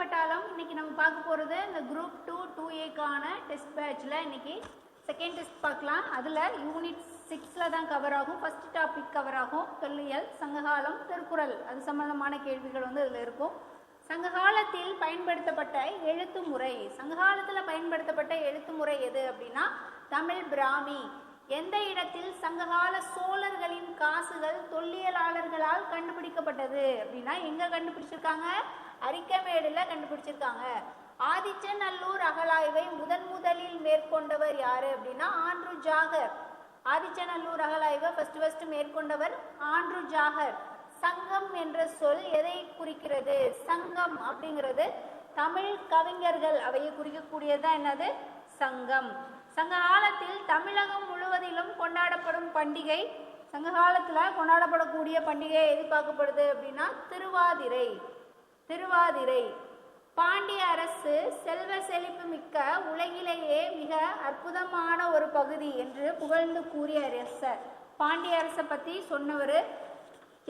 பட்டாளம். இன்னைக்கு நம்ம பார்க்க போகிறது இந்த குரூப் 2 2Aக்கான டெஸ்ட் பேட்சில் இன்னைக்கு செகண்ட் டெஸ்ட் பார்க்கலாம். அதில் யூனிட் 6 தான் கவர் ஆகும். ஃபர்ஸ்ட் டாபிக் கவர் ஆகும். தொல்லியல், சங்ககாலம், திருக்குறள் அது சம்பந்தமான கேள்விகள் இதில் இருக்கும். சங்ககாலத்தில் பயன்படுத்தப்பட்ட எழுத்து முறை, சங்ககாலத்தில் பயன்படுத்தப்பட்ட எழுத்து முறை எது அப்படின்னா தமிழ் பிராமி. எந்த இடத்தில் சங்ககால சோழர்களின் காசுகள் தொல்லியலாளர்களால் கண்டுபிடிக்கப்பட்டது அப்படின்னா எங்க கண்டுபிடிச்சிருக்காங்க? அரிக்கமேடுல கண்டுபிடிச்சிருக்காங்க. ஆதிச்சநல்லூர் அகழாய்வை முதலில் மேற்கொண்டவர் யாரு அப்படின்னா ஆண்ட்ரூ ஜாகர். ஆதிச்சநல்லூர் அகழாய்வை ஃபர்ஸ்ட் மேற்கொண்டவர் ஆண்ட்ரூ ஜாகர். சங்கம் என்ற சொல் எதை குறிக்கிறது? சங்கம் அப்படிங்கிறது தமிழ் கவிஞர்கள் அவையை குறிக்கக்கூடியதுதான் என்னது? சங்கம். சங்க காலத்தில் தமிழகம் முழுவதிலும் கொண்டாடப்படும் பண்டிகை, சங்க காலத்துல கொண்டாடப்படக்கூடிய பண்டிகை எது பார்க்கப்படுது அப்படின்னா திருவாதிரை. திருவாதிரை. பாண்டிய அரசு செல்வ செழிப்பு மிக்க உலகிலேயே மிக அற்புதமான ஒரு பகுதி என்று புகழ்ந்து கூறிய அரசர். பாண்டிய அரசை பத்தி சொன்னவர்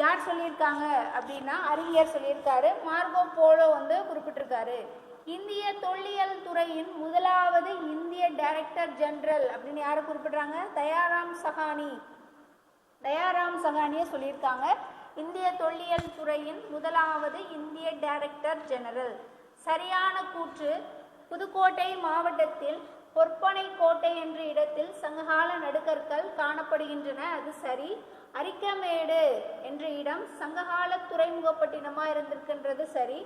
யார் சொல்லியிருக்காங்க அப்படின்னா அறிஞர் சொல்லியிருக்காரு. மார்கோ போலோ குறிப்பிட்டிருக்காரு. இந்திய தொல்லியல் துறையின் முதலாவது இந்திய டைரக்டர் ஜெனரல் அப்படின்னு யாரை குறிப்பிடுறாங்க? தயாராம் சகானி. தயாராம் சகானியை சொல்லியிருக்காங்க. இந்திய தொல்லியல் துறையின் முதலாவது இந்திய டைரக்டர் ஜெனரல். சரியான கூற்று. புதுக்கோட்டை மாவட்டத்தில் பொற்பனை கோட்டை என்ற இடத்தில் சங்ககால நடுக்கற்கள் காணப்படுகின்றன. அது சரி. அரிக்கமேடு என்ற இடம் சங்ககால துறைமுகப்பட்டினமா இருந்திருக்கின்றது. சரி.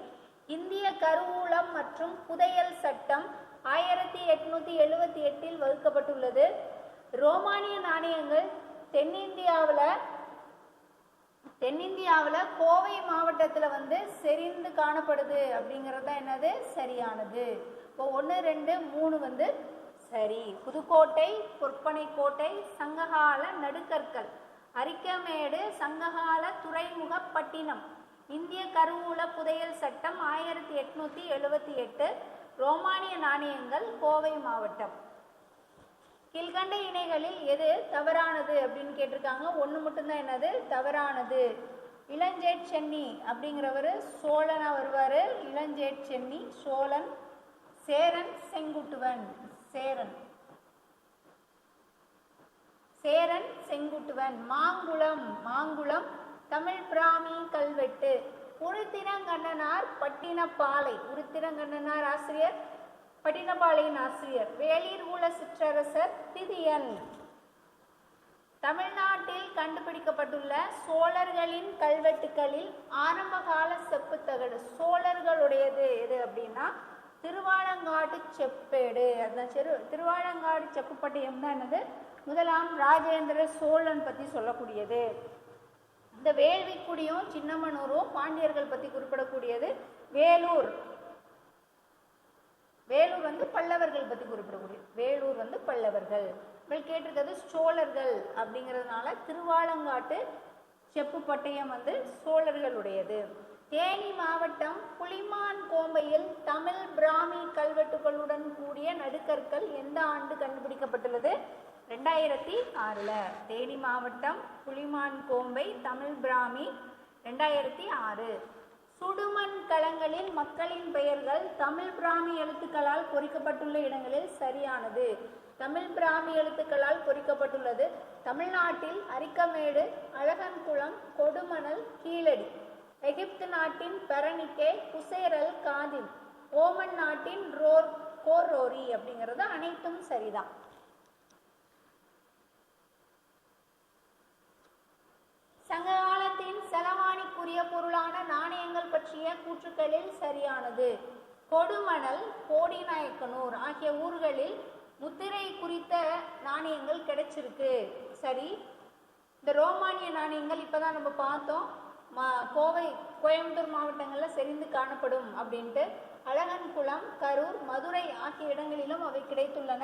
இந்திய கருவூலம் மற்றும் புதையல் சட்டம் 1878 வகுக்கப்பட்டுள்ளது. ரோமானிய நாணயங்கள் தென்னிந்தியாவில் கோவை மாவட்டத்தில் செறிந்து காணப்படுது அப்படிங்கிறது தான் என்னது? சரியானது. இப்போ 1 2 3 சரி. புதுக்கோட்டை, பொற்பனை கோட்டை, சங்ககால நடுக்கற்கள், அரிக்கமேடு சங்ககால துறைமுகப்பட்டினம், இந்திய கருவூல புதையல் சட்டம் 1878, ரோமானிய நாணயங்கள் கோவை மாவட்டம். கீழ்கண்ட இணைகளில் எது தவறானது அப்படின்னு கேட்டிருக்காங்க. 1 மட்டும்தான் என்னது தவறானது. இளஞ்சேட் சென்னி அப்படிங்கிறவர் சோழனா வருவாரு. இளஞ்சேட் சென்னி சோழன். சேரன் செங்குட்டுவன். சேரன் செங்குட்டுவன். மாங்குளம் தமிழ் பிராமி கல்வெட்டு. உருத்திரங்கண்ணனார் பட்டினப்பாலை. உருத்திரங்கண்ணனார் ஆசிரியர், பட்டினப்பாளையின் ஆசிரியர். வேளிர் ஊழ சிற்றரசர் திதியன். தமிழ்நாட்டில் கண்டுபிடிக்கப்பட்டுள்ள சோழர்களின் கல்வெட்டுகளில் ஆரம்பகால செப்புத்தகடு சோழர்களுடையது எது அப்படின்னா திருவாலங்காடு செப்பேடு. அந்த திருவாலங்காடு செப்பு பட்டயம் தான் என்னது? முதலாம் ராஜேந்திர சோழன் பத்தி சொல்லக்கூடியது. இந்த வேள்விக்குடியும் சின்னமனூரும் பாண்டியர்கள் பத்தி குறிப்பிடக்கூடியது. வேலூர் பல்லவர்கள் பத்தி குறிப்பிடக்கூடியது. வேலூர் பல்லவர்கள். கேட்டிருக்கிறது சோழர்கள் அப்படிங்கிறதுனால திருவாலங்காட்டு செப்பு பட்டயம் சோழர்களுடையது. தேனி மாவட்டம் புலிமான் கோம்பையில் தமிழ் பிராமி கல்வெட்டுகளுடன் கூடிய நடுக்கற்கள் எந்த ஆண்டு கண்டுபிடிக்கப்பட்டுள்ளது? 2006. தேனி மாவட்டம் புலிமான் கோம்பை தமிழ் பிராமி 2006. சுடுமண் களங்களில் மக்களின் பெயர்கள் தமிழ் பிராமி எழுத்துக்களால் பொறிக்கப்பட்டுள்ள இடங்களில் சரியானது. தமிழ் பிராமி எழுத்துக்களால் பொறிக்கப்பட்டுள்ளது. தமிழ்நாட்டில் அரிக்கமேடு, அழகன்குளம், கொடுமணல், கீழடி. எகிப்து நாட்டின் பெரனிக்கே, குசேரல், காதிம். ஓமன் நாட்டின் கோரோரி அப்படிங்கிறது அனைத்தும் சரிதான். சங்க காலத்தின் செலவாணிக்குரிய பொருளான நாணயங்கள் பற்றிய கூற்றுக்களில் சரியானது. கொடுமணல், கோடிநாயக்கனூர் ஆகிய ஊர்களில் முத்திரை குறித்த நாணயங்கள் கிடைச்சிருக்கு. சரி. இந்த ரோமானிய நாணயங்கள் இப்பதான் நம்ம பார்த்தோம். கோயம்புத்தூர் மாவட்டங்கள்ல செறிந்து காணப்படும் அப்படின்ட்டு. அழகன்குளம், கரூர், மதுரை ஆகிய இடங்களிலும் அவை கிடைத்துள்ளன.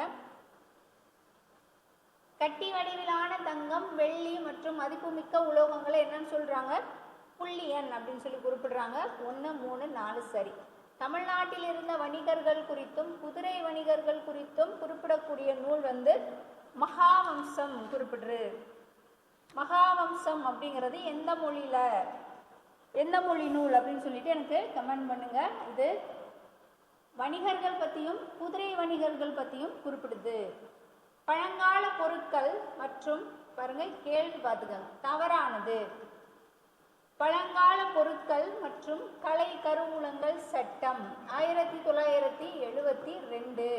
கட்டி வடிவிலான தங்கம், வெள்ளி மற்றும் மதிப்புமிக்க உலோகங்களை என்னன்னு சொல்றாங்க? புள்ளியன் அப்படின்னு சொல்லி குறிப்பிடுறாங்க. 1 3 4 சரி. தமிழ்நாட்டில் இருந்த வணிகர்கள் குறித்தும் குதிரை வணிகர்கள் குறித்தும் குறிப்பிடக்கூடிய நூல் மகாவம்சம் குறிப்பிடுறது. மகாவம்சம் அப்படிங்கிறது எந்த மொழி நூல் அப்படின்னு சொல்லிட்டு எனக்கு கமெண்ட் பண்ணுங்க. இது வணிகர்கள் பற்றியும் குதிரை வணிகர்கள் பற்றியும் குறிப்பிடுது. பழங்கால பொருட்கள் மற்றும் பாருங்க கேள்வி பார்த்துக்கங்க, தவறானது. பழங்கால பொருட்கள் மற்றும் கலை கருவூலங்கள் சட்டம் 1972.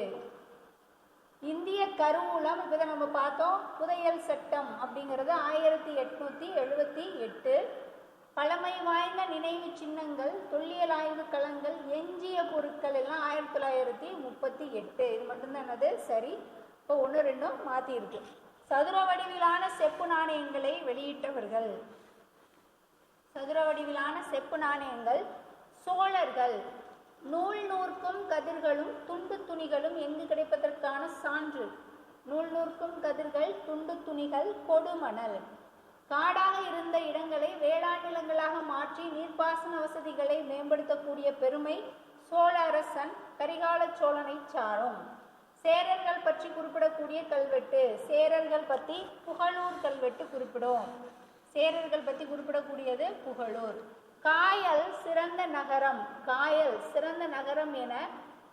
இந்திய கருவூலம் இப்போ நம்ம பார்த்தோம். புதையல் சட்டம் அப்படிங்கிறது 1878. பழமை வாய்ந்த நினைவு சின்னங்கள், தொல்லியல் ஆய்வு களங்கள், எஞ்சிய பொருட்கள் எல்லாம் 1938. இது மட்டும்தான் என்னது சரி. இப்போ 1 2 மாற்றி இருக்கு. சதுர வடிவிலான செப்பு நாணயங்களை வெளியிட்டவர்கள். சதுர வடிவிலான செப்பு நாணயங்கள் சோழர்கள். நூல் நூற்கும் கதிர்களும் துண்டு துணிகளும் எங்கு கிடைப்பதற்கான சான்று? நூல் நூற்கும் கதிர்கள், துண்டு துணிகள், கொடுமணல். காடாக இருந்த இடங்களை வேளாண் நிலங்களாக மாற்றி நீர்ப்பாசன வசதிகளை மேம்படுத்தக்கூடிய பெருமை சோழ அரசன் கரிகால சோழனை சாரும். சேரர்கள் பற்றி குறிப்பிடக்கூடிய கல்வெட்டு. சேரர்கள் பற்றி புகழூர் கல்வெட்டு குறிப்பிடும். சேரர்கள் பற்றி குறிப்பிடக்கூடியது புகழூர். காயல் சிறந்த நகரம். காயல் சிறந்த நகரம் என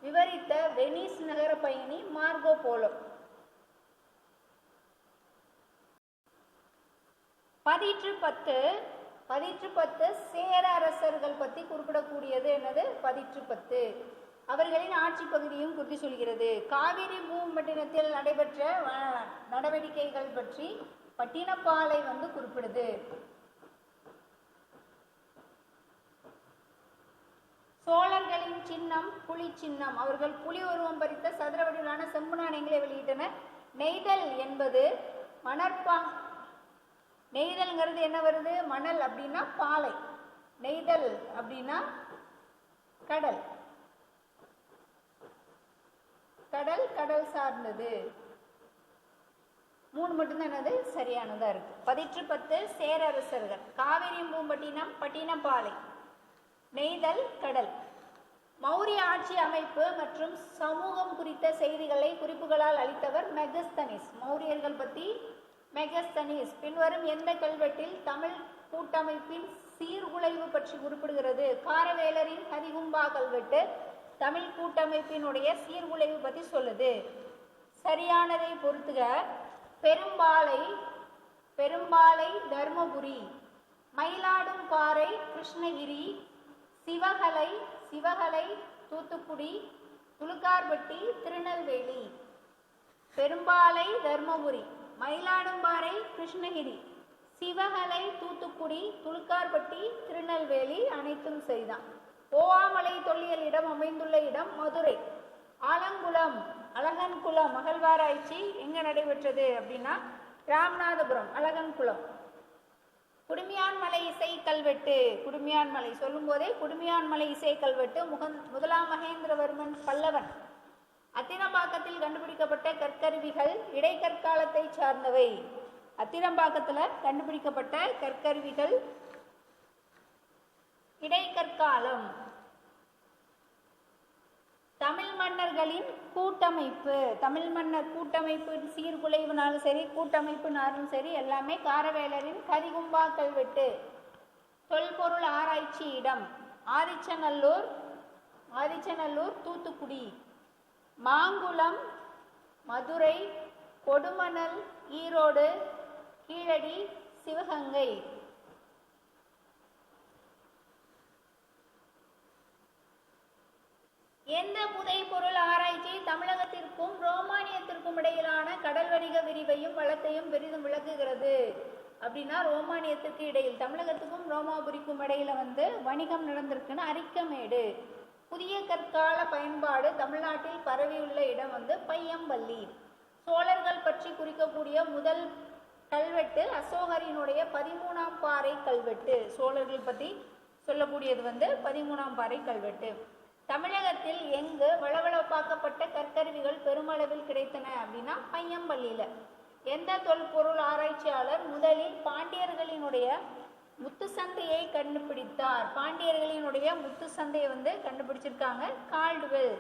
விவரித்த வெனிஸ் நகர பயணி மார்கோ போலோ. 10 சேர அரசர்கள் பற்றி குறிப்பிடக்கூடியது என்னது? 10 அவர்களின் ஆட்சி பகுதியும் குறித்து சொல்கிறது. காவிரி பூம்பட்டினத்தில் நடைபெற்ற நடவடிக்கைகள் பற்றி பட்டினப்பாலை குறிப்பிடுது. சோழர்களின் சின்னம் புலி சின்னம். அவர்கள் புலி உருவம் பறித்த சதுர வடிவிலான செம்பு நாணயங்களை வெளியிட்டனர். நெய்தல் என்பது நெய்தல்ங்கிறது என்ன வருது? மணல் அப்படின்னா பாலை, நெய்தல் அப்படின்னா கடல். கடல் கடல் சார்ந்தது. 3 மட்டும்தான் என்னது சரியானதா இருக்கு. 10 சேரரசர்கள். காவிரி பூம்பட்டினம் பட்டினப்பாலை, நெய்தல் கடல். மௌரிய ஆட்சி அமைப்பு மற்றும் சமூகம் குறித்த செய்திகளை குறிப்புகளால் அளித்தவர் மெகஸ்தனிஸ். மௌரியர்கள் பற்றி மெகஸ்தனிஸ். பின்வரும் எந்த கல்வெட்டில் தமிழ் கூட்டமைப்பின் சீர்குலைவு பற்றி குறிப்பிடுகிறது? காரவேலரின் ஹரிகும்பா கல்வெட்டு தமிழ் கூட்டமைப்பினுடைய சீர்குலைவு பற்றி சொல்லுது. சரியானதை பொறுத்துக. பெரும்பாலை தர்மபுரி, மயிலாடும்பாறை கிருஷ்ணகிரி, சிவகலை தூத்துக்குடி, துலுக்கார்பட்டி திருநெல்வேலி. பெரும்பாலை தர்மபுரி, மயிலாடும்பாறை கிருஷ்ணகிரி, சிவகலை தூத்துக்குடி, துலுக்கார்பட்டி திருநெல்வேலி அனைத்தும் சரிதான். ஓவாமலை தொல்லியல் இடம் அமைந்துள்ள இடம் மதுரை. ஆலங்குளம் அழகன்குளம் அகழ்வாராய்ச்சி எங்க நடைபெற்றது அப்படின்னா ராமநாதபுரம் அழகன்குளம். குடுமியான்மலை இசை கல்வெட்டு. குடுமியான்மலை சொல்லும் போதே குடுமியான்மலை இசை கல்வெட்டு முதலாம் மகேந்திரவர்மன் பல்லவன். அத்திரம்பாக்கத்தில் கண்டுபிடிக்கப்பட்ட கற்கருவிகள் இடைக்கற்காலத்தை சார்ந்தவை. அத்திரம்பாக்கத்தில் கண்டுபிடிக்கப்பட்ட கற்கருவிகள் இடைக்கற்காலம். தமிழ் மன்னர்களின் கூட்டமைப்பு. தமிழ் மன்னர் கூட்டமைப்பு சீர்குலைவுனாலும் சரி, கூட்டமைப்புனாலும் சரி, எல்லாமே காரவேலரின் கரிகும்பா கல்வெட்டு. தொல்பொருள் ஆராய்ச்சி இடம் ஆதிச்சநல்லூர் தூத்துக்குடி, மாங்குளம் மதுரை, கொடுமணல் ஈரோடு, கீழடி சிவகங்கை. எந்த புதைப்பொருள் ஆராய்ச்சி தமிழகத்திற்கும் ரோமானியத்திற்கும் இடையிலான கடல் வணிக விரிவையும் வளத்தையும் பெரிதும் விளக்குகிறது அப்படின்னா ரோமானியத்திற்கு இடையில் தமிழகத்துக்கும் ரோமாபுரிக்கும் இடையில வணிகம் நடந்திருக்குன்னு அரிக்கமேடு. புதிய கற்கால பயன்பாடு தமிழ்நாட்டில் பரவியுள்ள இடம் பையம்பள்ளி. சோழர்கள் பற்றி குறிக்கக்கூடிய முதல் கல்வெட்டு அசோகரினுடைய 13ஆம் பாறை கல்வெட்டு. சோழர்கள் பற்றி சொல்லக்கூடியது 13ஆம் பாறை கல்வெட்டு. தமிழகத்தில் எங்கு வளவளப்பாக்கப்பட்ட கற்கருவிகள் பெருமளவில் கிடைத்தன அப்படின்னா பையம்பள்ளியில. எந்த தொல்பொருள் ஆராய்ச்சியாளர் முதலில் பாண்டியர்களினுடைய முத்து சந்தையை கண்டுபிடித்தார்? பாண்டியர்களினுடைய முத்து சந்தையை கண்டுபிடிச்சிருக்காங்க கால்டுவெல்.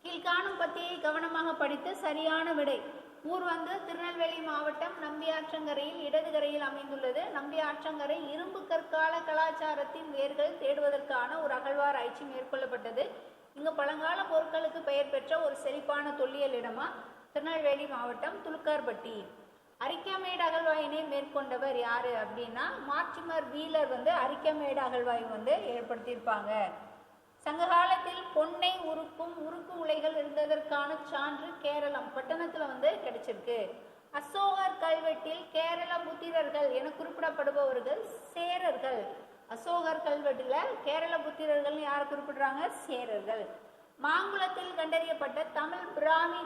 கீழ்காணும் பத்தியை கவனமாக படித்து சரியான விடை. ஊர் வந்து திருநெல்வேலி மாவட்டம் நம்பியாற்றங்கரையில் இடது கரையில் அமைந்துள்ளது. நம்பியாற்றங்கரை இரும்பு கற்கால கலாச்சாரத்தின் வேர்கள் தேடுவதற்கான ஒரு அகழ்வாராய்ச்சி மேற்கொள்ளப்பட்டது. இங்கு பழங்கால பொருட்களுக்கு பெயர் பெற்ற ஒரு செழிப்பான தொல்லியல் இடமா திருநெல்வேலி மாவட்டம் துலுக்கார்பட்டி. அரிக்கமேடு அகழ்வாயினை மேற்கொண்டவர் யாரு அப்படின்னா மார்டிமர் வீலர் வந்து அரிக்கமேடு அகழ்வாய்வு வந்து ஏற்படுத்தியிருப்பாங்க. சங்க காலத்தில் பொன்னை உருக்கும் உருக்கு உலைகள் இருந்ததற்கான சான்று கேரளம் பட்டணத்துல வந்து கிடைச்சிருக்கு. அசோகர் கல்வெட்டில் கேரள புத்திரர்கள் என குறிப்பிடப்படுபவர்கள் சேரர்கள். அசோகர் கல்வெட்டுல கேரள புத்திரர்கள் யார் குறிப்பிடுறாங்க? சேரர்கள். மாங்குளத்தில் கண்டறியப்பட்ட தமிழ் பிராமி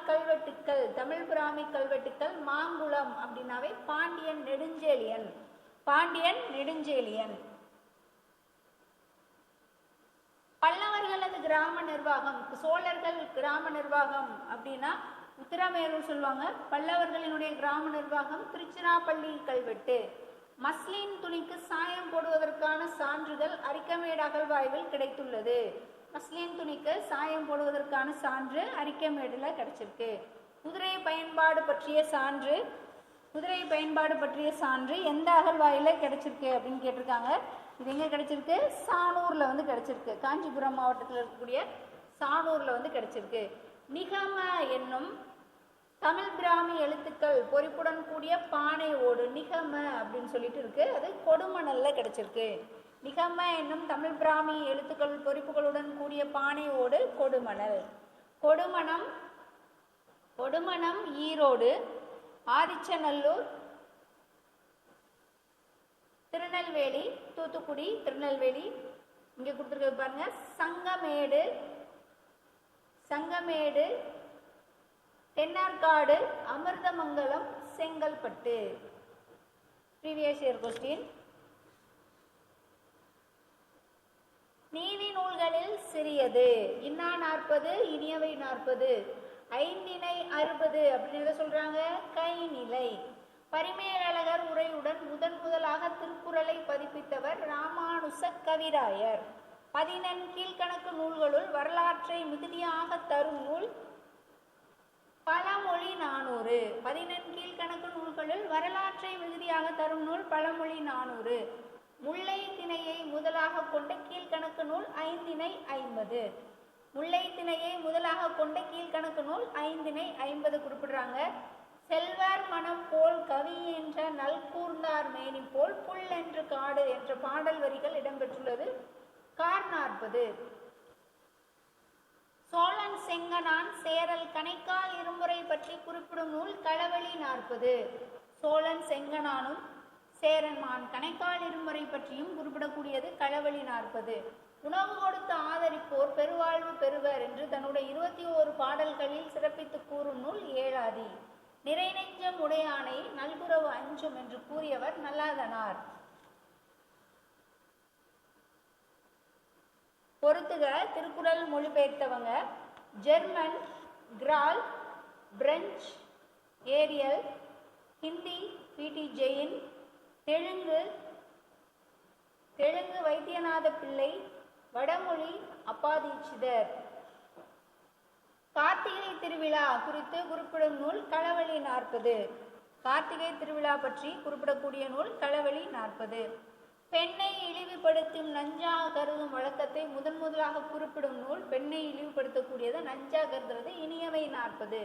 கல்வெட்டுக்கள் மாங்குளம் அப்படின்னாவே பாண்டியன் நெடுஞ்செழியன். பல்லவர்களது கிராம நிர்வாகம், சோழர்கள் கிராம நிர்வாகம் அப்படின்னா உத்திரமேரூர் சொல்லுவாங்க. பல்லவர்களினுடைய கிராம நிர்வாகம் திருச்சிராப்பள்ளி கல்வெட்டு. மஸ்லின் துணிக்கு சாயம் போடுவதற்கான சான்றுகள் அரிக்கமேடு அகழ்வாய்வில் கிடைத்துள்ளது. மஸ்லின் துணிக்கு சாயம் போடுவதற்கான சான்று அரிக்கமேடுல கிடைச்சிருக்கு. குதிரை பயன்பாடு பற்றிய சான்று எந்த அகழ்வாயில கிடைச்சிருக்கு அப்படின்னு கேட்டிருக்காங்க. இது எங்க கிடைச்சிருக்கு? சானூர்ல வந்து கிடைச்சிருக்கு. காஞ்சிபுரம் மாவட்டத்தில் இருக்கக்கூடிய சானூர்ல வந்து கிடைச்சிருக்கு. நிகம என்னும் தமிழ் பிராமி எழுத்துக்கள் பொறிப்புடன் கூடிய பானை ஓடு நிகம அப்படின்னு சொல்லிட்டு இருக்கு. அது கொடுமணல்ல கிடைச்சிருக்கு. நிகம என்னும் தமிழ் பிராமி எழுத்துக்கள் பொறிப்புகளுடன் கூடிய பானை ஓடு கொடுமணல். கொடுமணம் ஈரோடு, ஆதிச்சநல்லூர், திருநெல்வேலி, தூத்துக்குடி, திருநெல்வேலி. இங்க கொடுத்துருக்க பாருங்க. Sangamedu, Thennarkadu, Amirthamangalam, Chengalpattu. Previous year question. நீதி நூல்களில் சிறியது இன்னா 40, இனியவை 40, ஐந்தினை 60 அப்படின்னு சொல்றாங்க. கைநிலை. பரிமேலழகர் உரையுடன் முதலாக திருக்குறளை பதிப்பித்தவர் ராமானுச கவிராயர். 14 கீழ்கணக்கு நூல்களுள் வரலாற்றை மிகுதியாக தரும் நூல் பழமொழி 400. 14 கீழ்கணக்கு நூல்களுள் வரலாற்றை மிகுதியாக தரும் நூல் பழமொழி 400. முல்லை திணையை முதலாக கொண்ட கீழ்கணக்கு நூல் ஐந்தினை 50. முல்லை திணையை முதலாக கொண்ட கீழ்கணக்கு நூல் ஐந்தினை 50 குறிப்பிடுறாங்க. செல்வர் மனம் போல் கவி என்ற நல்கூர்ந்தார் மேனி போல் புல் என்று காடு என்ற பாடல் வரிகள் இடம்பெற்றுள்ளது. கார் 40. சோழன் செங்கனான் சேரல் கணைக்கால் இருமுறை பற்றி குறிப்பிடும் நூல் களவழி 40. சோழன் செங்கனானும் சேரன்மான் கணைக்கால் இருமுறை பற்றியும் குறிப்பிடக்கூடியது களவழி 40. உணவு கொடுத்து ஆதரிப்போர் பெருவாழ்வு பெறுவர் என்று தன்னுடைய 21 பாடல்களில் சிறப்பித்து கூறும் நூல் ஏழாதி. நிறை நெஞ்சம் உடையானை நல்குறவு அஞ்சும் என்று கூறியவர் நல்லாதனார். பொறுத்துக. திருக்குறள் மொழிபெயர்த்தவங்க German Graul, French Ariel, Hindi PD Jain, Telugu Vaidyanatha பிள்ளை, வடமொழி அப்பாதீட்சிதர். கார்த்திகை திருவிழா குறித்து குறிப்பிடும் நூல் களவழி 40. கார்த்திகை திருவிழா பற்றி குறிப்பிடக்கூடிய நூல் களவழி 40. பெண்ணை இழிவுபடுத்தும் நஞ்சாக கருதும் வழக்கத்தை முதலாக குறிப்பிடும் நூல் பெண்ணை இழிவுபடுத்தக்கூடியது நஞ்சாக கருதுறது இனியவை 40.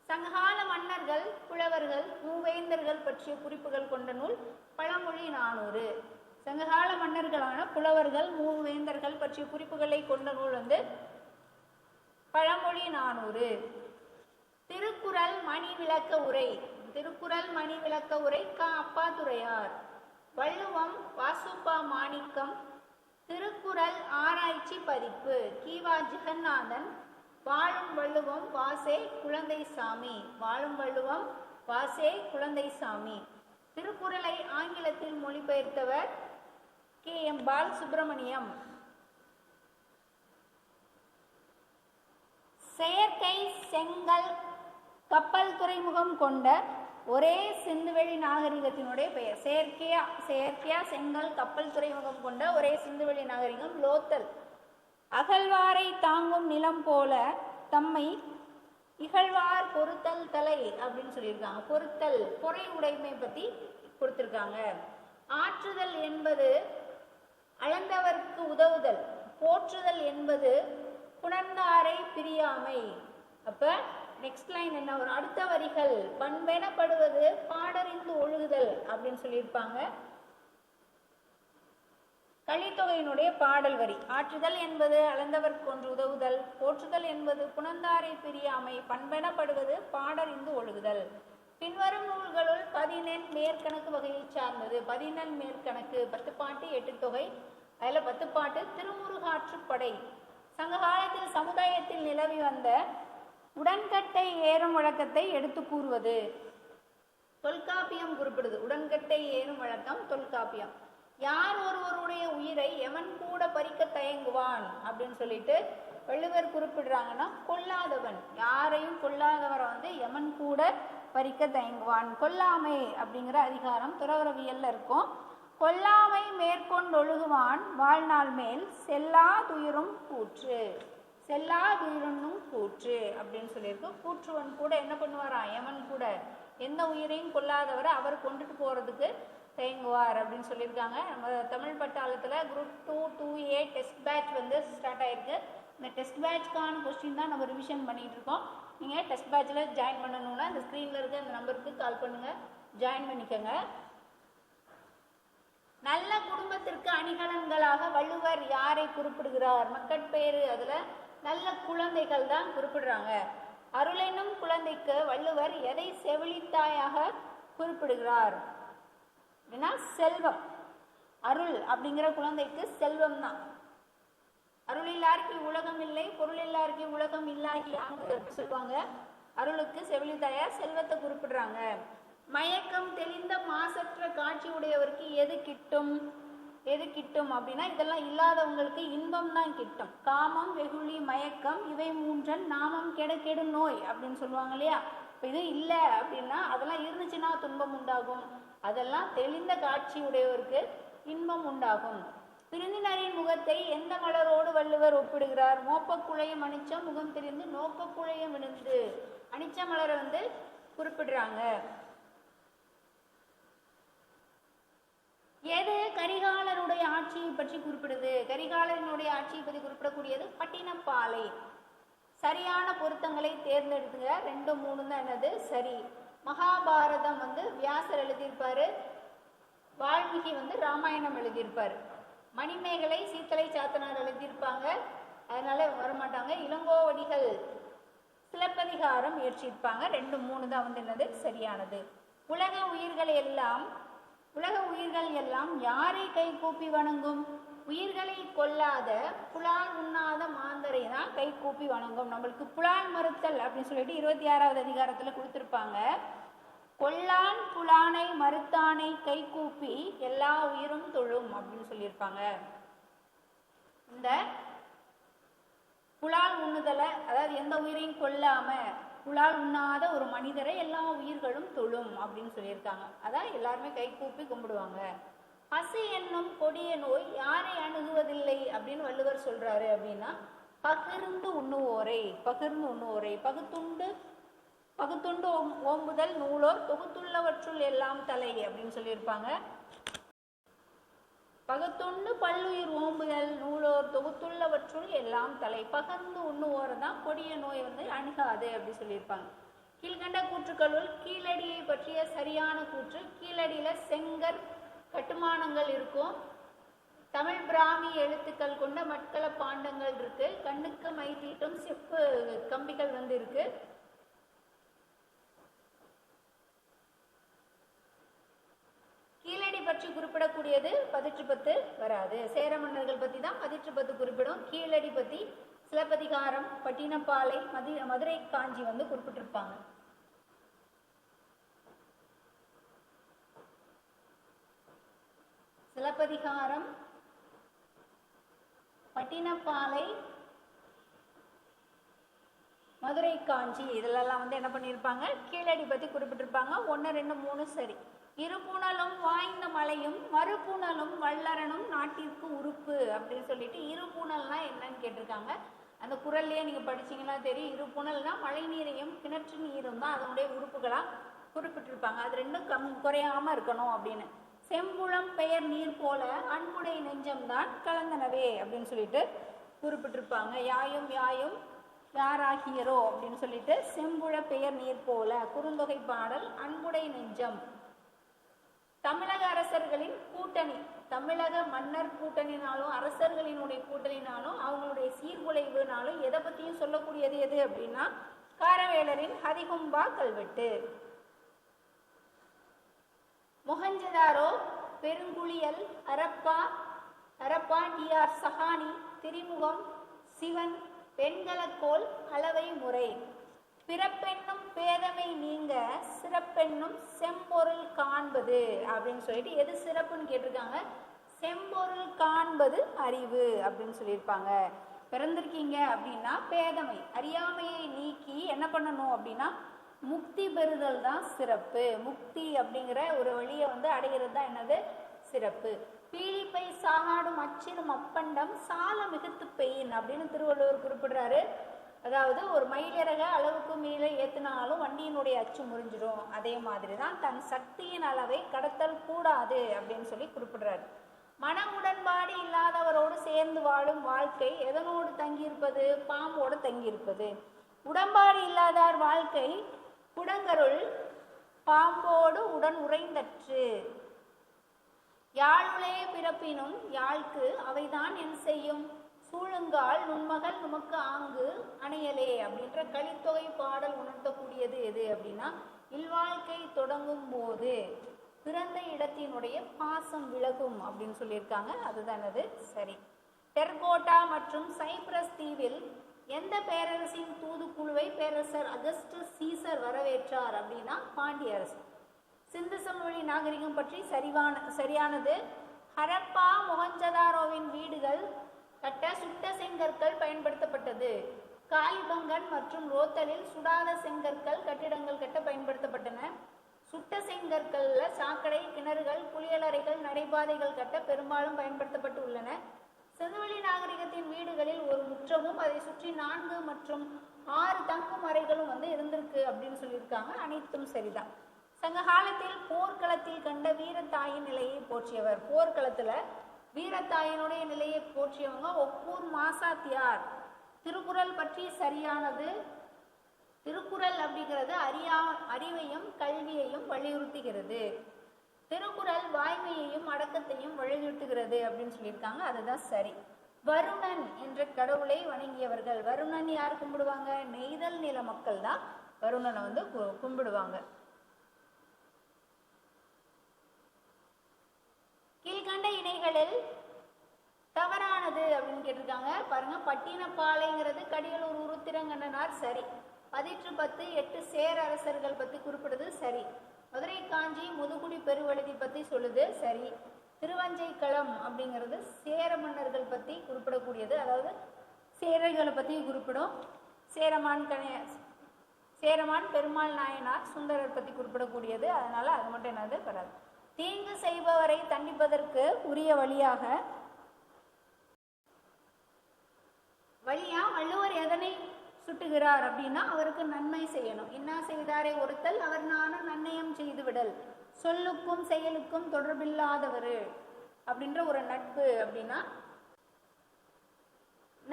சங்ககால மன்னர்கள், புலவர்கள், மூவேந்தர்கள் பற்றிய குறிப்புகள் கொண்ட நூல் பழமொழி 400. சங்ககால மன்னர்களான புலவர்கள், மூவேந்தர்கள் பற்றிய குறிப்புகளை கொண்ட நூல் வந்து பழமொழி 400. திருக்குறள் மணி விளக்க உரை கா அப்பாதுரையார். வள்ளுவம் வாசுப்பா மாணிக்கம். திருக்குறள் ஆராய்ச்சி பதிப்பு கீவா ஜெகநாதன். வாழும் வள்ளுவம் வாசே குழந்தைசாமி. திருக்குறளை ஆங்கிலத்தில் மொழிபெயர்த்தவர் KM பாலசுப்ரமணியம். செயற்கை செங்கல் கப்பல் துறைமுகம் கொண்ட ஒரே சிந்துவெளி நாகரிகத்தினுடைய பெயர். செயற்கையா செங்கல் கப்பல் துறைமுகம் கொண்ட ஒரே சிந்துவெளி நாகரிகம் லோத்தல். அகழ்வாரை தாங்கும் நிலம் போல தம்மை இகழ்வார் பொறுத்தல் தலை அப்படின்னு சொல்லியிருக்காங்க. பொறுத்தல் பொறை உடைமை பத்தி கொடுத்திருக்காங்க. ஆற்றுதல் என்பது அளந்தவர்க்கு உதவுதல், போற்றுதல் என்பது புணர்ந்தாரை பிரியாமை. அப்ப நெக்ஸ்ட் லைன் என்ன வரும்? அடுத்த வரிகள் பண்பெனப்படுவது பாடறிந்து ஒழுகுதல் அப்படின்னு சொல்லியிருப்பாங்க. கலித்தொகையினுடைய பாடல் வரி. ஆற்றுதல் என்பது அளந்தவர்க்கு ஒன்று உதவுதல், போற்றுதல் என்பது புணர்ந்தாரை பிரியாமை, பண்பெனப்படுவது பாடறிந்து ஒழுகுதல். பின்வரும் நூல்களுள் 10 மேற்கணக்கு வகையை சார்ந்தது. 10 மேற்கணக்கு 10 பாட்டு 8 தொகை. அதுல 10 பாட்டு திருமுருகாற்றுப்படை. சங்க காலத்தில் சமுதாயத்தில் நிலவி வந்த உடன்கட்டை ஏறும் வழக்கத்தை எடுத்து கூறுவது. தொல்காப்பியம் குறிப்பிடுது. உடன்கட்டை ஏறும் வழக்கம் தொல்காப்பியம். யார் ஒருவருடைய உயிரை எவன் கூட பறிக்க தயங்குவான் அப்படின்னு சொல்லிட்டு வள்ளுவர் குறிப்பிடுறாங்கன்னா, கொல்லாதவன், யாரையும் கொல்லாதவரை எவன் கூட பறிக்க தயங்குவான். கொல்லாமை அப்படிங்கிற அதிகாரம் துறவரவியல்ல இருக்கும். கொல்லாமை மேற்கொண்டொழுகுவான் வாழ்நாள் மேல் செல்லா துயிரும் கூற்று, செல்லா துயிரும் கூற்று அப்படின்னு சொல்லியிருக்கு. கூற்றுவன் கூட என்ன பண்ணுவாராம்? எவன் கூட எந்த உயிரையும் கொல்லாதவரை அவர் கொண்டுட்டு போறதுக்கு தயங்குவார் அப்படின்னு சொல்லியிருக்காங்க. நம்ம தமிழ் பட்டாளத்துல group 2 2A test batch start ஆயிருக்கு. இந்த டெஸ்ட் பேட்ச்க்கான கொஸ்டின் தான் நம்ம ரிவிஷன் பண்ணிட்டு இருக்கோம். நீங்க டெஸ்ட் பேட்ச்ல ஜாயின் பண்ணணும்னா இந்த ஸ்கிரீன்ல இருக்க இந்த நம்பருக்கு கால் பண்ணுங்க, ஜாயின் பண்ணிக்கோங்க. நல்ல குடும்பத்திற்கு அணிகலன்களாக வள்ளுவர் யாரை குறிப்பிடுகிறார்? மக்கட்பேறு. அதுல நல்ல குழந்தைகள் தான் குறிப்பிடுறாங்க. அருளெனும் குழந்தைக்கு வள்ளுவர் எதை செவிலித்தாயாக குறிப்பிடுகிறார் அப்படின்னா செல்வம். அருள் அப்படிங்கிற குழந்தைக்கு செல்வம் தான். அருள் இல்லாருக்கு உலகம் இல்லை, பொருள் இல்லாருக்கு உலகம் இல்லாகி சொல்லுவாங்க. அருளுக்கு செவிலித்தாயார் செல்வத்தை குறிப்பிடுறாங்க. மயக்கம் தெளிந்த மாசற்ற காட்சி உடையவருக்கு எது கிட்டும்? எது கிட்டும் அப்படின்னா இதெல்லாம் இல்லாதவங்களுக்கு இன்பம் தான் கிட்டும். காமம், வெகுளி, மயக்கம் இவை மூன்றன் நாமம் கெடும் நோய் அப்படின்னு சொல்லுவாங்க இல்லையா? இப்போ இது இல்லை அப்படின்னா அதெல்லாம் இருந்துச்சுன்னா துன்பம் உண்டாகும். அதெல்லாம் தெளிந்த காட்சி உடையவருக்கு இன்பம் உண்டாகும். விருந்தினரின் முகத்தை எந்த மலரோடு வள்ளுவர் ஒப்பிடுகிறார்? மோப்பக்குழையம் அனிச்சம் முகம் தெரிந்து நோக்கக்குழையம் விழுந்து. அனிச்ச மலரை குறிப்பிடுறாங்க. எது கரிகாலருடைய ஆட்சியை பற்றி குறிப்பிடுது? கரிகாலனுடைய ஆட்சியை பற்றி குறிப்பிடக்கூடியது பட்டினப்பாலை. சரியான பொருத்தங்களை தேர்ந்தெடுத்துங்க. 2 3 தான் என்னது சரி. மகாபாரதம் வியாசர் எழுதியிருப்பாரு. வால்மீகி ராமாயணம் எழுதியிருப்பாரு. மணிமேகலை சீத்தலை சாத்தனார் எழுதியிருப்பாங்க, அதனால வரமாட்டாங்க. இளங்கோவடிகள் சிலப்பதிகாரம் இயற்றியிருப்பாங்க. 2 3 தான் என்னது சரியானது. உலக உயிர்கள் எல்லாம் யாரை கை கூப்பி வணங்கும்? உயிர்களை கொல்லாத புலால் உண்ணாத மாந்தரை தான் கை கூப்பி வணங்கும். நம்மளுக்கு புலால் மறுத்தல் அப்படின்னு சொல்லிட்டு 26வது அதிகாரத்துல கொடுத்திருப்பாங்க. கொல்லான் புலானை மறுத்தானை கை கூப்பி எல்லா உயிரும் தொழும் அப்படின்னு சொல்லியிருப்பாங்க. இந்த புலால் உண்ணுதலை, அதாவது எந்த உயிரையும் கொல்லாம புலால் உண்ணாத ஒரு மனிதரை எல்லா உயிர்களும் தொழும் அப்படின்னு சொல்லியிருக்காங்க. அதான் எல்லாருமே கை கூப்பி கும்பிடுவாங்க. பசி என்னும் கொடிய நோய் யாரை அணுகுவதில்லை அப்படின்னு வள்ளுவர் சொல்றாரு அப்படின்னா பகிர்ந்து உண்ணுவோரை. பகுத்துண்டு ஓம்புதல் நூலோர் தொகுத்துள்ளவற்றுள் எல்லாம் தலை அப்படின்னு சொல்லியிருப்பாங்க. பகுத்துண்டு பல்லுயிர் ஓம்புதல் நூலோர் தொகுத்துள்ளவற்றுள் எல்லாம் தலை. பகர்ந்து உண்ணுவோரை தான் கொடிய நோய் அணுகாது அப்படி சொல்லியிருப்பாங்க. கீழ்கண்ட கூற்றுக்களுள் கீழடியை பற்றிய சரியான கூற்று. கீழடியில செங்கற் கட்டுமானங்கள் இருக்கும். தமிழ் பிராமி எழுத்துக்கள் கொண்ட மட்கள பாண்டங்கள் இருக்கு. கண்ணுக்கு மை தீட்டும் செப்பு கம்பிகள் இருக்கு. கீழடி பற்றி குறிப்பிடக்கூடியது 10 வராது. சேர மன்னர்கள் பத்தி தான் 10 குறிப்பிடும். கீழடி பத்தி சிலப்பதிகாரம், பட்டினப்பாலை, மதுரை காஞ்சி குறிப்பிட்டிருப்பாங்க. சிலப்பதிகாரம், பட்டினப்பாலை, மதுரை காஞ்சி இதெல்லாம் என்ன பண்ணியிருப்பாங்க? கீழடி பத்தி குறிப்பிட்டிருப்பாங்க. 1 2 3 சரி. இருபுணலும் வாய்ந்த மலையும் மறுபுணலும் வல்லரனும் நாட்டிற்கு உறுப்பு அப்படின்னு சொல்லிட்டு இருபுணல்னா என்னன்னு கேட்டிருக்காங்க. அந்த குறள்லேயே நீங்கள் படிச்சீங்கன்னா தெரியும். இரு புனல்னா மழை நீரையும் கிணற்று நீரும் தான் அதனுடைய உறுப்புகளாக குறிப்பிட்டிருப்பாங்க. அது ரெண்டும் குறையாமல் இருக்கணும் அப்படின்னு. செம்புளம் பெயர் நீர் போல அன்புடை நெஞ்சம்தான் கலந்தனவே அப்படின்னு சொல்லிட்டு குறிப்பிட்டிருப்பாங்க. யாயும் யாயும் யாராகியரோ அப்படின்னு சொல்லிட்டு செம்புழ பெயர் நீர் போல குறுந்தொகை பாடல் அன்புடை நெஞ்சம். தமிழக அரசர்களின் கூட்டணி, தமிழக மன்னர் கூட்டணினாலும் அரசர்களினுடைய கூட்டணினாலும் அவங்களுடைய சீர்குலைவுனாலும் எதை பற்றியும் சொல்லக்கூடியது எது அப்படின்னா காரவேலரின் ஹதிகும்பா கல்வெட்டு. மொஹஞ்சதாரோ, பெருங்குளியல், அரப்பா டிஆர் சஹானி, திரிமுகம், சிவன், வெண்கலக்கோல், அளவை முறை. பிறப்பெண்ணும் பேதமை நீங்க சிறப்பெண்ணும் செம்பொருள் காண்பது அப்படின்னு சொல்லிட்டு எது சிறப்புன்னு கேட்டிருக்காங்க. செம்பொருள் காண்பது அறிவு அப்படின்னு சொல்லியிருப்பாங்க. பிறந்திருக்கீங்க அப்படின்னா பேதமை அறியாமையை நீக்கி என்ன பண்ணணும் அப்படின்னா முக்தி பெறுதல் தான் சிறப்பு. முக்தி அப்படிங்கிற ஒரு வழியை அடைகிறது தான் என்னது சிறப்பு. பீலிப்பை சாகாடும் அச்சிறும் அப்பண்டம் சால மிகுத்து பெயின் அப்படின்னு திருவள்ளுவர் குறிப்பிடுறாரு. அதாவது ஒரு மயிலிறக அளவுக்கு மேலே ஏற்றினாலும் வண்டியினுடைய அச்சு முறிஞ்சிடும். அதே மாதிரி தான் தன் சக்தியின் அளவை கடத்தல் கூடாது அப்படின்னு சொல்லி குறிப்பிடுறாரு. மன உடன்பாடு இல்லாதவரோடு சேர்ந்து வாழும் வாழ்க்கை எதனோடு தங்கியிருப்பது? பாம்போடு தங்கியிருப்பது. உடன்பாடு இல்லாதார் வாழ்க்கை குடங்கருள் பாம்போடு உடன் உறைந்தற்று. யாழுளே பிறப்பினும் யாழ்க்கு அவைதான் என் செய்யும் சூழுங்கால் நுண்மகள் நுமக்கு ஆங்கு அணையலே அப்படின்ற கலித்தொகை பாடல் உணர்த்தக்கூடியது எது அப்படின்னா இல்வாழ்க்கை தொடங்கும் போது பிறந்த இடத்தினுடைய பாசம் விலகும் அப்படின்னு சொல்லியிருக்காங்க. அதுதான் அது சரி. டெர்கோட்டா மற்றும் சைப்ரஸ் தீவில் எந்த பேரரசின் தூதுக்குழுவை பேரரசர் அகஸ்டஸ் சீசர் வரவேற்றார் அப்படின்னா பாண்டிய அரசு. சிந்து சமவெளி நாகரிகம் பற்றி சரியானது. ஹரப்பா மொஹஞ்சதாரோவின் வீடுகள் கட்ட சுட்ட செங்கற்கள் பயன்படுத்தப்பட்டது. காலிபங்கன் மற்றும் ரோத்தலில் சுடாத செங்கற்கள் கட்டிடங்கள் கட்ட பயன்படுத்தப்பட்டன. சுட்ட செங்கற்கள்ல சாக்கடை, கிணறுகள், குளியலறைகள், நடைபாதைகள் கட்ட பெரும்பாலும் பயன்படுத்தப்பட்டு உள்ளன. சிந்துவெளி நாகரிகத்தின் வீடுகளில் ஒரு முற்றமும் அதை சுற்றி 4 மற்றும் 6 தங்கும் அறைகளும் இருந்திருக்கு அப்படின்னு சொல்லியிருக்காங்க. அனைத்தும் சரிதான். சங்க காலத்தில் போர்க்களத்தில் கண்ட வீரத்தாயின் நிலையை போற்றியவர். போர்க்களத்துல வீரத்தாயினுடைய நிலையை போற்றியவங்க ஒப்பூர் மாசாத்தியார். திருக்குறள் பற்றி சரியானது. திருக்குறள் அப்படிங்கிறது அறிவையும் கல்வியையும் வலியுறுத்துகிறது. திருக்குறள் வாய்மையையும் அடக்கத்தையும் வலியுறுத்துகிறது அப்படின்னு சொல்லியிருக்காங்க. அதுதான் சரி. வருணன் என்ற கடவுளை வணங்கியவர்கள். வருணன் யார் கும்பிடுவாங்க? நெய்தல் நில மக்கள் தான் வருணனை கும்பிடுவாங்க. கீழ்கண்ட இணைகளில் தவறானது அப்படின்னு கேட்டிருக்காங்க. பாருங்க, பட்டினப்பாலைங்கிறது கடியலூர் உருத்திரங்கண்ணனார் சரி. 10 8 சேர அரசர்கள் பத்தி குறிப்பிடுது சரி. மதுரை காஞ்சி முதுகுடி பெருவழுதி பத்தி சொல்லுது சரி. திருவஞ்சைக்களம் அப்படிங்கிறது சேர மன்னர்கள் பத்தி குறிப்பிடக்கூடியது. அதாவது சேரர்களை பத்தி குறிப்பிடும். சேரமான் பெருமாள் நாயனார் சுந்தரர் பத்தி குறிப்பிடக்கூடியது. அதனால அது மட்டும் என்னது வராது. தீங்கு செய்பவரை தண்டிப்பதற்கு உரிய வழியா வள்ளுவர் எதனை சுட்டுகிறார் அப்படின்னா அவருக்கு நன்மை செய்யணும். என்ன செய்தாரே ஒருத்தல் அவர் நானும் நன்னயம் செய்து விடல். சொல்லுக்கும் செயலுக்கும் தொடர்பில்லாதவர் அப்படின்ற ஒரு நட்பு அப்படின்னா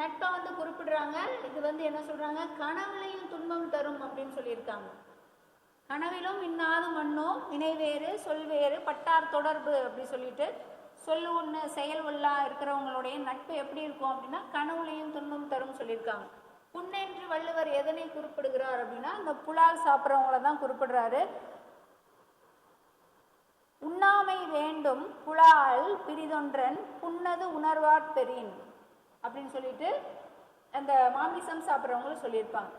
நட்பை குறிப்பிடுறாங்க. இது என்ன சொல்றாங்க? கனவுலையும் துன்பம் தரும் அப்படின்னு சொல்லியிருக்காங்க. கனவிலும் இன்னாது மண்ணோ வினைவேறு சொல்வேறு பட்டார் தொடர்பு அப்படி சொல்லிட்டு சொல்லு ஒன்று செயல் உள்ளா இருக்கிறவங்களுடைய நட்பு எப்படி இருக்கும் அப்படின்னா கனவுலையும் துன்பம் தரும் சொல்லியிருக்காங்க. புண்ணென்று வள்ளுவர் எதனை குறிப்பிடுகிறார் அப்படின்னா இந்த புலால் சாப்பிட்றவங்கள தான் குறிப்பிடுறாரு. உண்ணாமை வேண்டும் புலால் பிரிதொன்றன் புன்னது உணர்வாட்பெறின் அப்படின்னு சொல்லிட்டு அந்த மாமிசம் சாப்பிட்றவங்களும் சொல்லியிருப்பாங்க.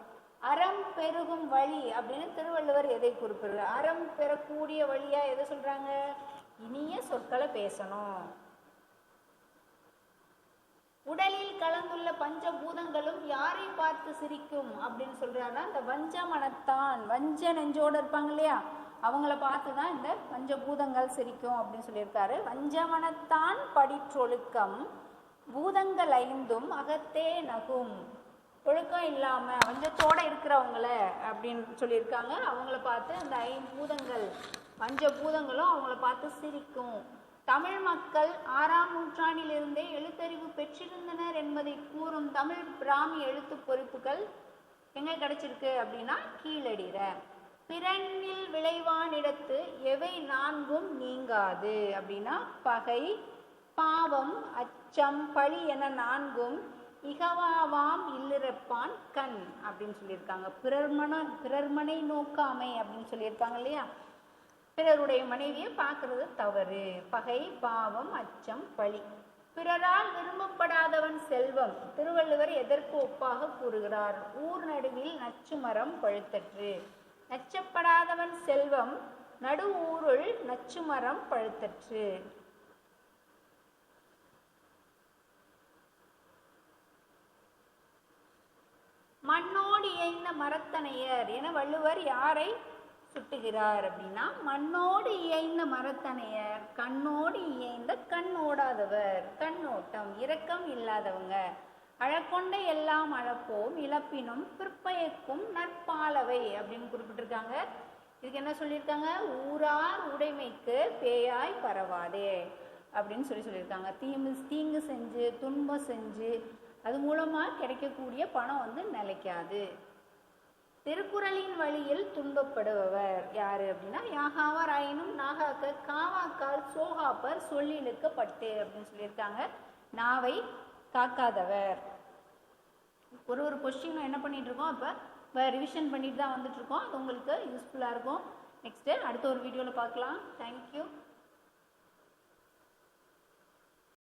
அறம் பெருகும் வழி அப்படின்னு திருவள்ளுவர் எதை குறிப்பிடுறார்? அறம் பெறக்கூடிய வழியா எதை சொல்றாங்க? இனிய சொற்களை பேசணும். உடலில் கலந்துள்ள பஞ்சபூதங்களும் யாரை பார்த்து சிரிக்கும் அப்படின்னு சொல்றாருன்னா இந்த வஞ்ச மனத்தான், வஞ்ச நெஞ்சோடு இருப்பாங்க இல்லையா, அவங்கள பார்த்து தான் இந்த பஞ்சபூதங்கள் சிரிக்கும் அப்படின்னு சொல்லியிருக்காரு. வஞ்ச மனத்தான் படிற்றொழுக்கம் பூதங்கள் 5 அகத்தே நகும் ஒழுக்கம் இல்லாமல் வஞ்சத்தோடு இருக்கிறவங்கள அப்படின்னு சொல்லியிருக்காங்க. அவங்கள பார்த்து அந்த 5 பூதங்கள் பஞ்சபூதங்களும் அவங்கள பார்த்து சிரிக்கும். தமிழ் மக்கள் 6ஆம் நூற்றாண்டிலிருந்தே எழுத்தறிவு பெற்றிருந்தனர் என்பதை கூறும் தமிழ் பிராமி எழுத்து பொறிப்புகள் எங்கே கிடைச்சிருக்கு அப்படின்னா கீழடிற. பிறனில் விளைவானிடத்து எவை 4ம் நீங்காது அப்படின்னா பகை, பாவம், அச்சம், பழி என 4ம் இகவாவாம் இல்லிருப்பான் கண் அப்படின்னு சொல்லியிருக்காங்க. பிறர்மனை நோக்காமை அப்படின்னு சொல்லியிருக்காங்க இல்லையா. பிறருடைய மனைவியை பார்க்கறது தவறு. பகை, பாவம், அச்சம், பழி. பிறரால் விரும்பப்படாதவன் செல்வம். திருவள்ளுவர் எதற்கு ஒப்பாக கூறுகிறார்? ஊர் நடுவில் நச்சு மரம் பழுத்தற்று. நச்சப்படாதவன் செல்வம், நடு ஊருள் நச்சு மரம் பழுத்தற்று. மண்ணோடு இயைந்த மரத்தனையர் என வள்ளுவர் யாரை சுட்டுகிறார் அப்படின்னா மண்ணோடு இயைந்த மரத்தனையர், கண்ணோடு இயைந்த கண்ணோடாதவர். கண்ணோட்டம், இரக்கம் இல்லாதவங்க. அழக்கொண்ட எல்லாம் அழப்போம் இழப்பினும் பிற்பயக்கும் நற்பாலவை அப்படின்னு குறிப்பிட்டிருக்காங்க. இதுக்கு என்ன சொல்லியிருக்காங்க? ஊரார் உடைமைக்கு பேயாய் பரவாதே அப்படின்னு சொல்லியிருக்காங்க. தீங்கு செஞ்சு துன்பம் செஞ்சு அது மூலமாக கிடைக்கக்கூடிய பணம் நிலைக்காது. திருக்குறளின் வழியில் துன்பப்படுபவர் யாரு அப்படின்னா யாகாவார் ஆயினும் நாகாக்க காவாக்கால் சோகாப்பர் சொல்லிழுக்கப்பட்டு அப்படின்னு சொல்லியிருக்காங்க. நாவை காக்காதவர். ஒரு கொஸ்டின் என்ன பண்ணிட்டு இருக்கோம், இப்போ ரிவிஷன் பண்ணிட்டு தான் வந்துட்டு இருக்கோம். அது உங்களுக்கு யூஸ்ஃபுல்லாக இருக்கும். நெக்ஸ்ட்டு அடுத்த ஒரு வீடியோவில் பார்க்கலாம். தேங்க்யூ.